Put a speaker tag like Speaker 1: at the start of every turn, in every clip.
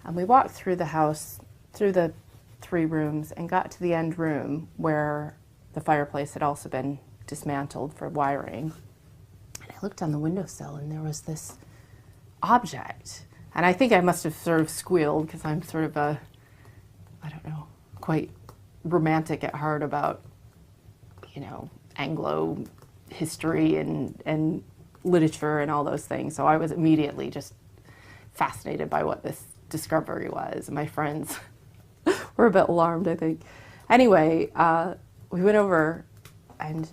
Speaker 1: And we walked through the house, through the 3 rooms, and got to the end room where the fireplace had also been dismantled for wiring. And I looked on the windowsill, and there was this object. And I think I must have sort of squealed, because I'm sort of a, I don't know, quite romantic at heart about, you know, Anglo history and literature and all those things. So I was immediately just fascinated by what this discovery was. My friends were a bit alarmed, I think. Anyway, we went over and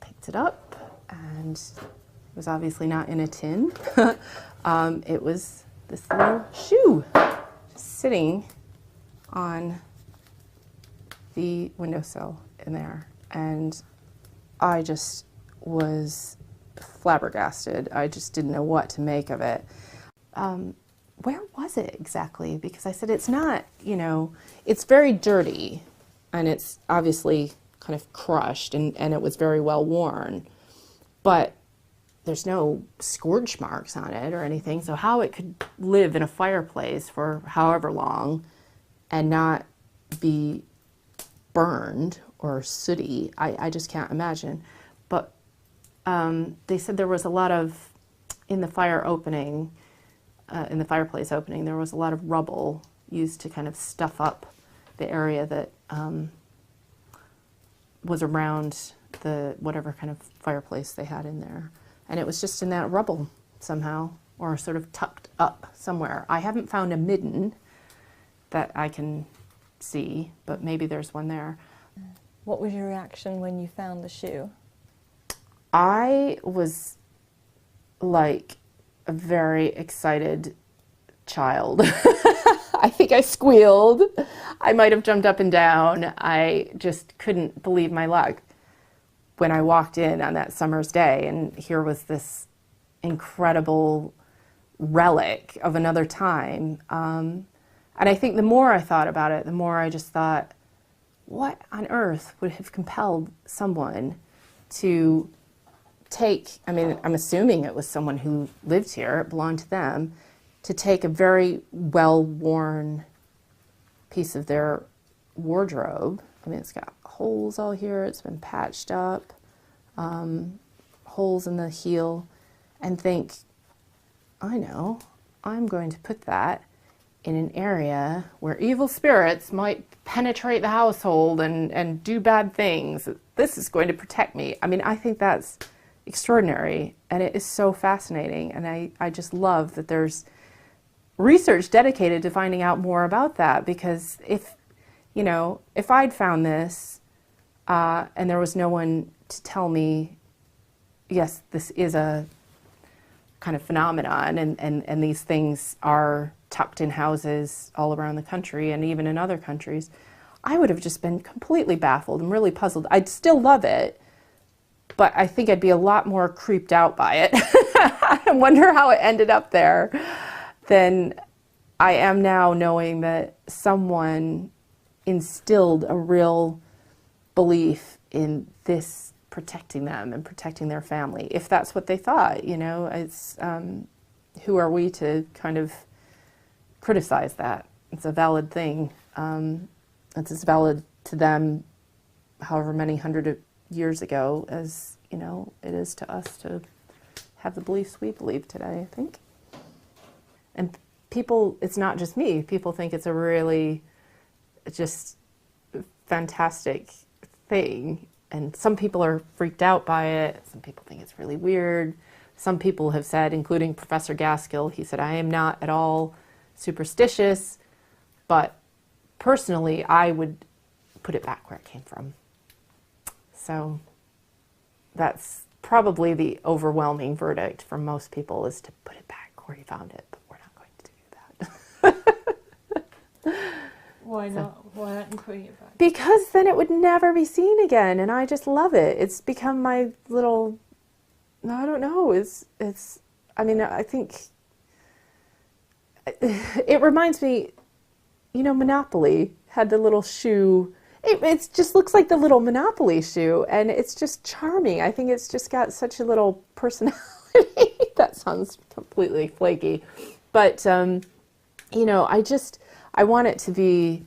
Speaker 1: picked it up, and it was obviously not in a tin. It was this little shoe just sitting on the windowsill in there. And I just was flabbergasted. I just didn't know what to make of it. Where was it exactly? Because I said, it's not, you know, it's very dirty, and it's obviously kind of crushed, and it was very well worn, but there's no scourge marks on it or anything. So how it could live in a fireplace for however long and not be burned or sooty, I just can't imagine. But they said there was a lot of, in the fire opening, in the fireplace opening, there was a lot of rubble used to kind of stuff up the area that was around the whatever kind of fireplace they had in there. And it was just in that rubble somehow, or sort of tucked up somewhere. I haven't found a midden that I can see, but maybe there's one there.
Speaker 2: What was your reaction when you found the shoe?
Speaker 1: I was like a very excited child. I think I squealed. I might have jumped up and down. I just couldn't believe my luck when I walked in on that summer's day, and here was this incredible relic of another time. And I think the more I thought about it, the more I just thought, what on earth would have compelled someone to take, I mean, I'm assuming it was someone who lived here, it belonged to them, to take a very well-worn piece of their wardrobe. I mean, it's got holes all here, it's been patched up, holes in the heel, and think, I know, I'm going to put that in an area where evil spirits might penetrate the household and do bad things. This is going to protect me. I mean, I think that's extraordinary, and it is so fascinating, and I just love that there's research dedicated to finding out more about that, because if, you know, if I'd found this and there was no one to tell me, yes, this is a kind of phenomenon, and these things are tucked in houses all around the country and even in other countries, I would have just been completely baffled and really puzzled. I'd still love it, but I think I'd be a lot more creeped out by it and wonder how it ended up there than I am now, knowing that someone instilled a real belief in this protecting them and protecting their family, if that's what they thought. You know, it's who are we to kind of criticize that? It's a valid thing. It's as valid to them however many hundred of years ago as, you know, it is to us to have the beliefs we believe today, I think. And people, it's not just me, people think it's a really just fantastic thing. And some people are freaked out by it. Some people think it's really weird. Some people have said, including Professor Gaskill, he said, I am not at all superstitious, but personally, I would put it back where it came from. So that's probably the overwhelming verdict from most people, is to put it back where you found it, but we're not going to do that.
Speaker 2: Why not? Why aren't you putting it back?
Speaker 1: Because then it would never be seen again, and I just love it. It's become my little, I don't know, it's I mean, I think it reminds me, you know, Monopoly had the little shoe. It just looks like the little Monopoly shoe, and it's just charming. I think it's just got such a little personality. That sounds completely flaky, but you know, I want it to be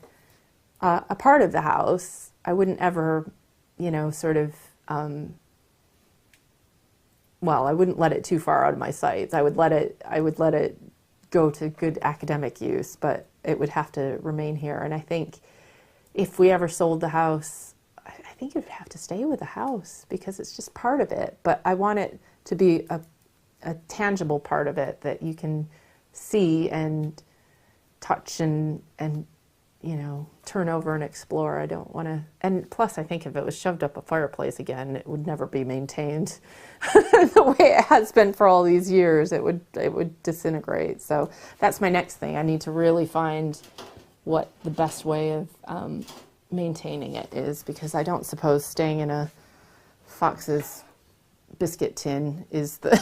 Speaker 1: a part of the house. I wouldn't ever, you know, sort of, well, I wouldn't let it too far out of my sights. I would let it go to good academic use, but it would have to remain here. And I think if we ever sold the house, I think it would have to stay with the house because it's just part of it. But I want it to be a tangible part of it that you can see and touch and you know, turn over and explore. I don't want to, and plus I think if it was shoved up a fireplace again, it would never be maintained the way it has been for all these years. It would disintegrate. So that's my next thing. I need to really find what the best way of maintaining it is, because I don't suppose staying in a Fox's biscuit tin is the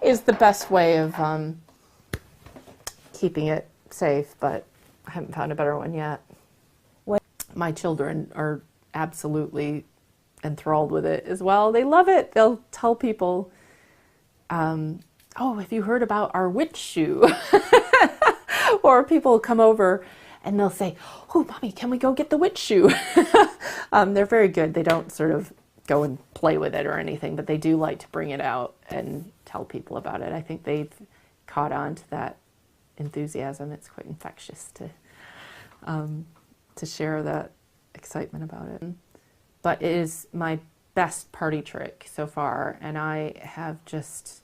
Speaker 1: is the best way of keeping it safe, but I haven't found a better one yet. My children are absolutely enthralled with it as well. They love it. They'll tell people, oh, have you heard about our witch shoe? Or people come over and they'll say, oh, Mommy, can we go get the witch shoe? They're very good. They don't sort of go and play with it or anything, but they do like to bring it out and tell people about it. I think they've caught on to that enthusiasm. It's quite infectious to share that excitement about it. But it is my best party trick so far, and I have just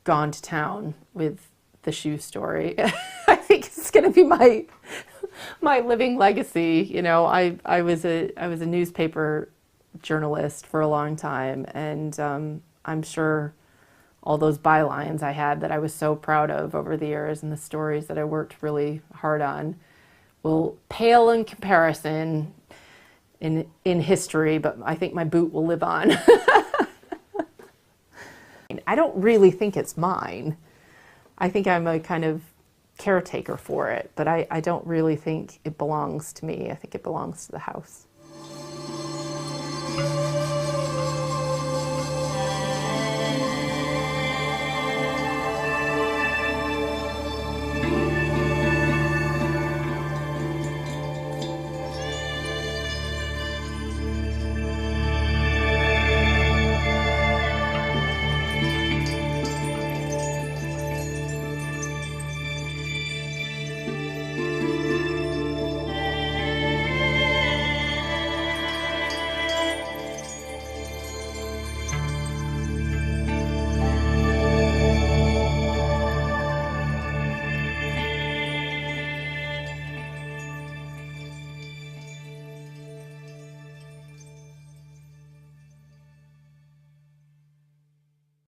Speaker 1: gone to town with the shoe story. I think it's going to be my living legacy. You know, I was a newspaper journalist for a long time, and I'm sure all those bylines I had that I was so proud of over the years and the stories that I worked really hard on will pale in comparison in history, but I think my boot will live on. I don't really think it's mine. I think I'm a kind of caretaker for it, but I don't really think it belongs to me. I think it belongs to the house.